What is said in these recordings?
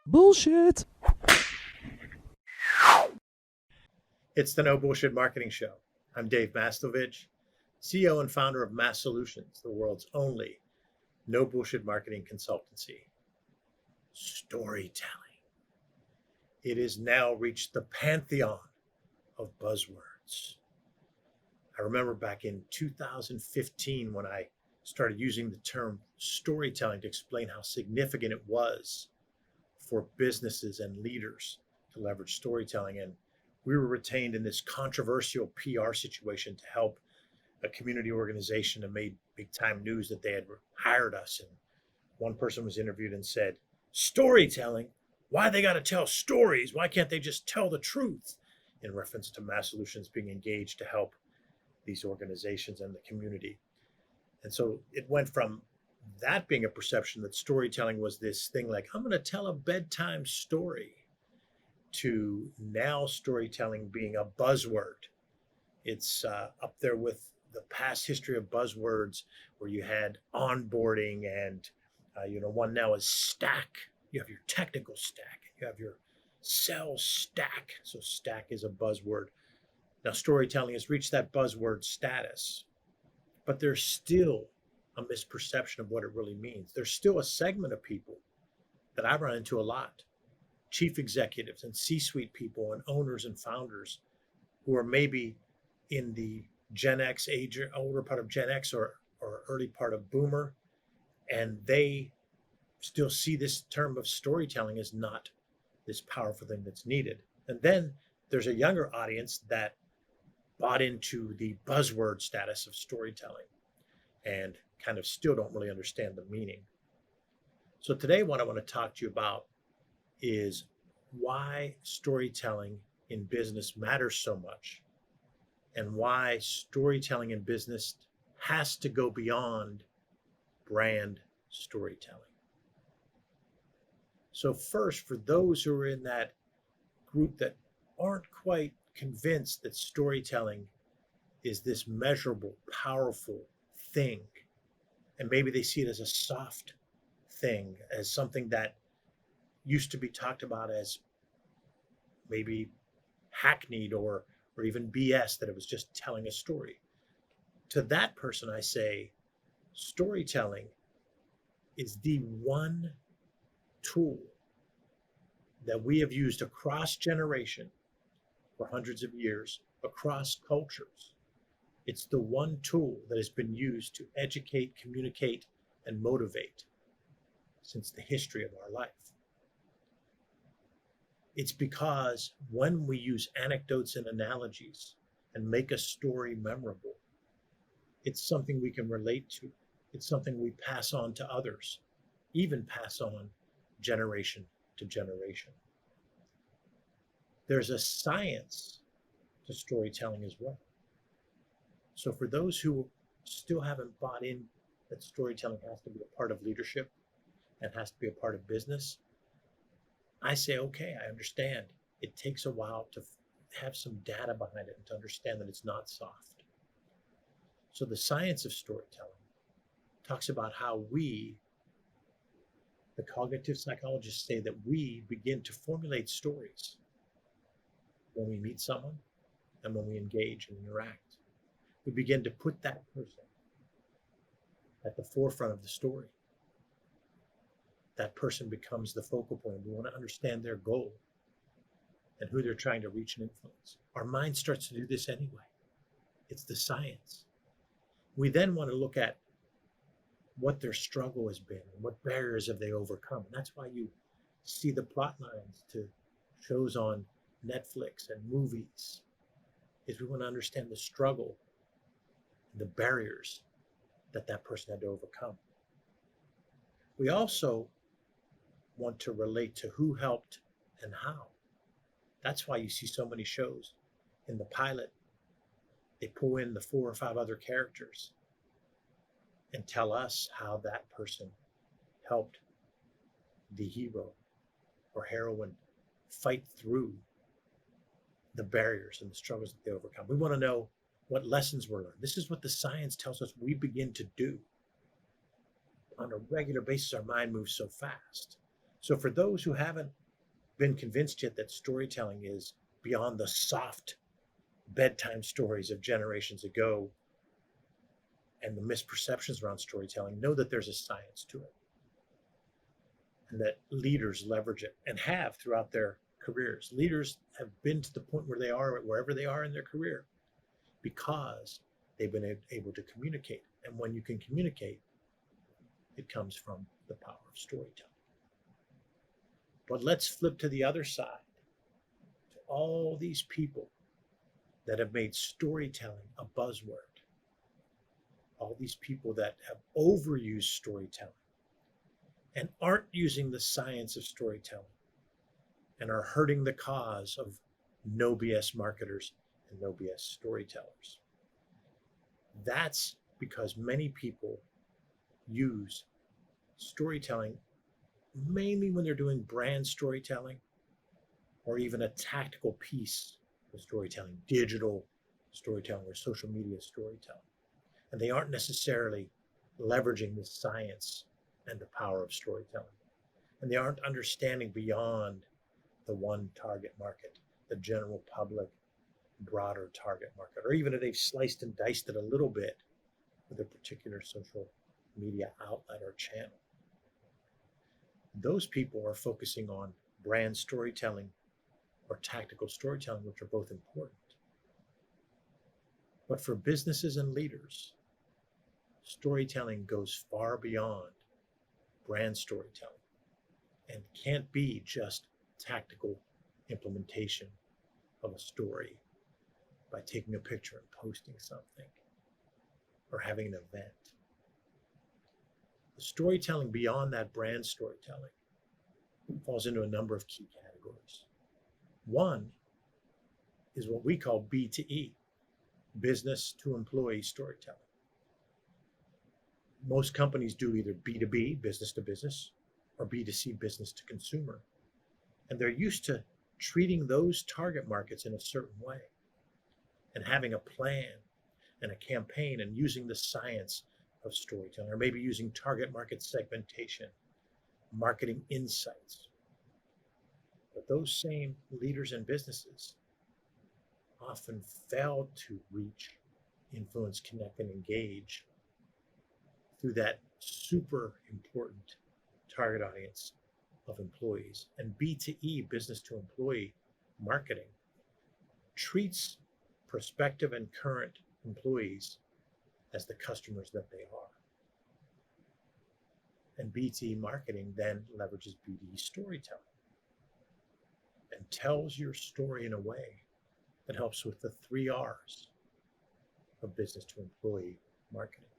Bullshit. It's the No Bullshit Marketing Show. I'm Dave Mastovich, CEO and founder of Mass Solutions, the world's only no bullshit marketing consultancy. Storytelling. It has now reached the pantheon of buzzwords. I remember back in 2015 when I started using the term storytelling to explain how significant it was for businesses and leaders to leverage storytelling. And we were retained in this controversial PR situation to help a community organization that made big time news that they had hired us. And one person was interviewed and said, "Storytelling? Why they got to tell stories? Why can't they just tell the truth?" In reference to Mass Solutions being engaged to help these organizations and the community. And so it went from that being a perception that storytelling was this thing like, I'm going to tell a bedtime story, to now storytelling being a buzzword. It's up there with the past history of buzzwords where you had onboarding and, one now is stack. You have your technical stack, you have your sales stack. So stack is a buzzword. Now storytelling has reached that buzzword status, but there's still a misperception of what it really means. There's still a segment of people that I run into a lot, chief executives and C-suite people and owners and founders who are maybe in the Gen X age, or older part of Gen X or early part of Boomer, and they still see this term of storytelling as not this powerful thing that's needed. And then there's a younger audience that bought into the buzzword status of storytelling and kind of still don't really understand the meaning. So today what I want to talk to you about is why storytelling in business matters so much and why storytelling in business has to go beyond brand storytelling. So first, for those who are in that group that aren't quite convinced that storytelling is this measurable, powerful thing, and maybe they see it as a soft thing, as something that used to be talked about as maybe hackneyed or even BS, that it was just telling a story. To that person, I say storytelling is the one tool that we have used across generation for hundreds of years, across cultures. It's the one tool that has been used to educate, communicate, and motivate since the history of our life. It's because when we use anecdotes and analogies and make a story memorable, it's something we can relate to. It's something we pass on to others, even pass on generation to generation. There's a science to storytelling as well. So for those who still haven't bought in that storytelling has to be a part of leadership and has to be a part of business, I say, okay, I understand. It takes a while to have some data behind it and to understand that it's not soft. So the science of storytelling talks about how we, the cognitive psychologists say that we begin to formulate stories when we meet someone and when we engage and interact. We begin to put that person at the forefront of the story. That person becomes the focal point. We want to understand their goal and who they're trying to reach and influence. Our mind starts to do this anyway. It's the science. We then want to look at what their struggle has been and what barriers have they overcome. And that's why you see the plot lines to shows on Netflix and movies, is we want to understand the struggle, the barriers that that person had to overcome. We also want to relate to who helped and how. That's why you see so many shows. In the pilot, they pull in the 4 or 5 other characters and tell us how that person helped the hero or heroine fight through the barriers and the struggles that they overcome. We want to know what lessons were learned. This is what the science tells us we begin to do. On a regular basis, our mind moves so fast. So, for those who haven't been convinced yet that storytelling is beyond the soft bedtime stories of generations ago and the misperceptions around storytelling, know that there's a science to it and that leaders leverage it and have throughout their careers. Leaders have been to the point where they are, wherever they are in their career, because they've been able to communicate. And when you can communicate, it comes from the power of storytelling. But let's flip to the other side, to all these people that have made storytelling a buzzword, all these people that have overused storytelling and aren't using the science of storytelling and are hurting the cause of no BS marketers and no BS storytellers. That's because many people use storytelling mainly when they're doing brand storytelling or even a tactical piece of storytelling, digital storytelling or social media storytelling. And they aren't necessarily leveraging the science and the power of storytelling. And they aren't understanding beyond the one target market, the general public, broader target market, or even if they've sliced and diced it a little bit with a particular social media outlet or channel. Those people are focusing on brand storytelling or tactical storytelling, which are both important. But for businesses and leaders, storytelling goes far beyond brand storytelling and can't be just tactical implementation of a story by taking a picture and posting something or having an event. The storytelling beyond that brand storytelling falls into a number of key categories. One is what we call B2E, business to employee storytelling. Most companies do either B2B, business to business, or B2C, business to consumer. And they're used to treating those target markets in a certain way and having a plan and a campaign and using the science of storytelling, or maybe using target market segmentation, marketing insights. But those same leaders and businesses often fail to reach, influence, connect, and engage through that super important target audience of employees. And B2E, business to employee marketing, treats prospective and current employees as the customers that they are. And B2E marketing then leverages B2E storytelling and tells your story in a way that helps with the 3 R's of business to employee marketing: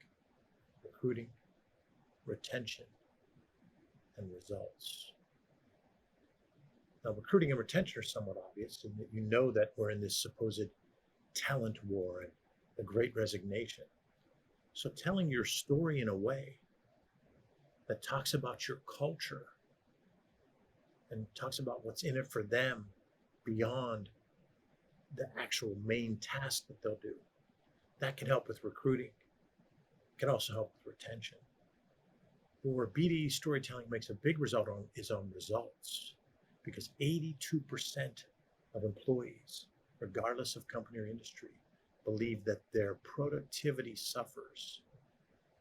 recruiting, retention, and results. Now, recruiting and retention are somewhat obvious in that you know that we're in this supposed talent war and the great resignation. So telling your story in a way that talks about your culture and talks about what's in it for them beyond the actual main task that they'll do, that can help with recruiting. It can also help with retention. But where B2E storytelling makes a big result on is on results, because 82% of employees, regardless of company or industry, believe that their productivity suffers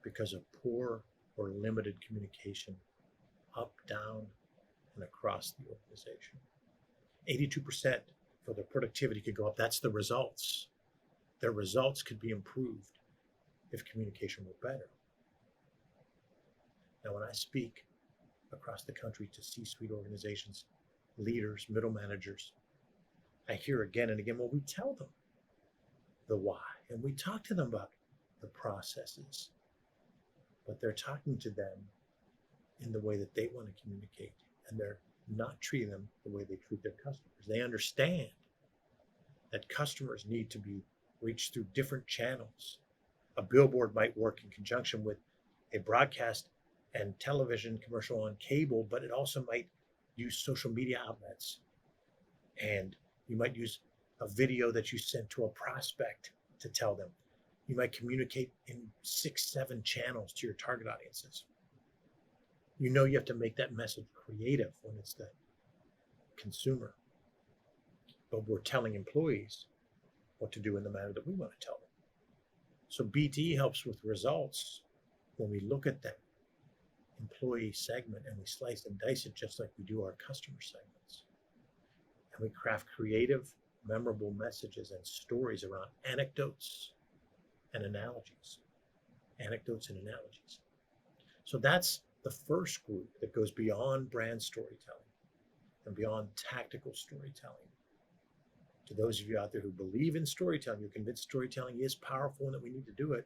because of poor or limited communication up, down, and across the organization. 82% for their productivity could go up. That's the results. Their results could be improved if communication were better. Now, when I speak across the country to C-suite organizations, leaders, middle managers, I hear again and again, well, we tell them the why, and we talk to them about the processes, but they're talking to them in the way that they want to communicate, and they're not treating them the way they treat their customers. They understand that customers need to be reached through different channels. A billboard might work in conjunction with a broadcast and television commercial on cable, but it also might use social media outlets. And you might use a video that you sent to a prospect to tell them. You might communicate in 6, 7 channels to your target audiences. You know you have to make that message creative when it's the consumer. But we're telling employees what to do in the manner that we want to tell them. So BTE helps with results when we look at that employee segment and we slice and dice it just like we do our customer segments. And we craft creative, memorable messages and stories around anecdotes and analogies. Anecdotes and analogies. So that's the first group that goes beyond brand storytelling and beyond tactical storytelling. To those of you out there who believe in storytelling, you're convinced storytelling is powerful and that we need to do it,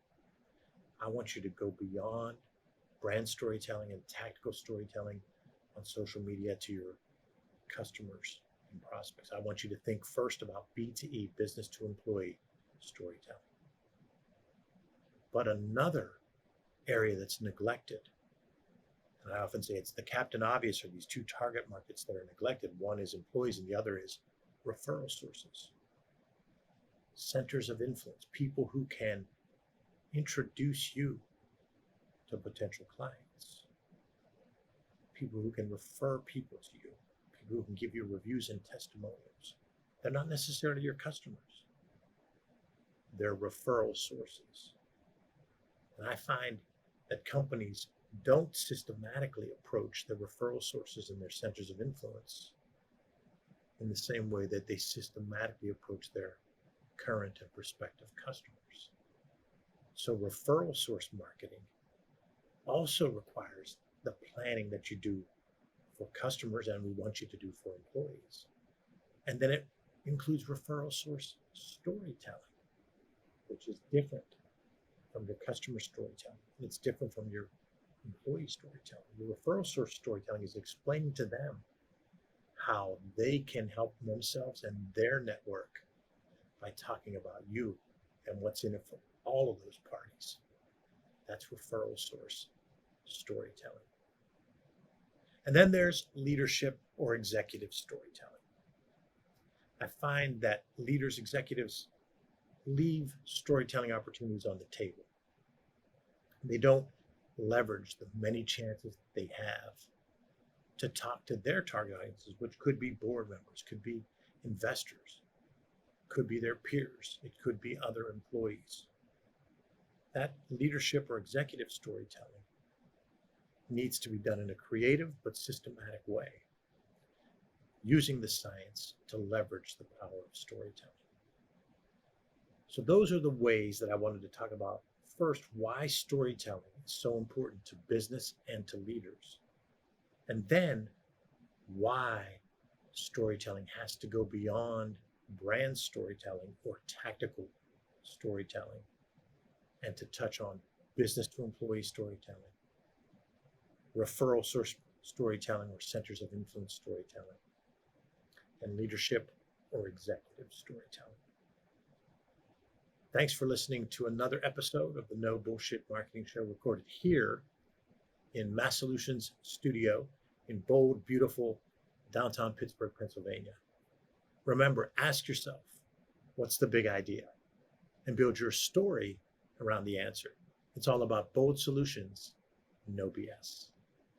I want you to go beyond brand storytelling and tactical storytelling on social media to your customers and prospects. I want you to think first about B2E, business to employee storytelling. But another area that's neglected, and I often say it's the captain obvious, or these two target markets that are neglected. One is employees and the other is referral sources. Centers of influence, people who can introduce you to potential clients, people who can refer people to you, people who can give you reviews and testimonials. They're not necessarily your customers. They're referral sources. And I find that companies don't systematically approach their referral sources and their centers of influence in the same way that they systematically approach their current and prospective customers. So referral source marketing also requires the planning that you do for customers and we want you to do for employees. And then it includes referral source storytelling, which is different from your customer storytelling. It's different from your employee storytelling. Your referral source storytelling is explaining to them how they can help themselves and their network by talking about you and what's in it for all of those parties. That's referral source storytelling. And then there's leadership or executive storytelling. I find that leaders, executives leave storytelling opportunities on the table. They don't leverage the many chances that they have to talk to their target audiences, which could be board members, could be investors, could be their peers, it could be other employees. That leadership or executive storytelling needs to be done in a creative but systematic way, using the science to leverage the power of storytelling. So those are the ways that I wanted to talk about. First, why storytelling is so important to business and to leaders. And then why storytelling has to go beyond brand storytelling or tactical storytelling and to touch on business to employee storytelling, referral source storytelling or centers of influence storytelling, and leadership or executive storytelling. Thanks for listening to another episode of the No Bullshit Marketing Show, recorded here in Mastovich studio in bold, beautiful downtown Pittsburgh, Pennsylvania. Remember, ask yourself, what's the big idea? And build your story around the answer. It's all about bold solutions, no BS.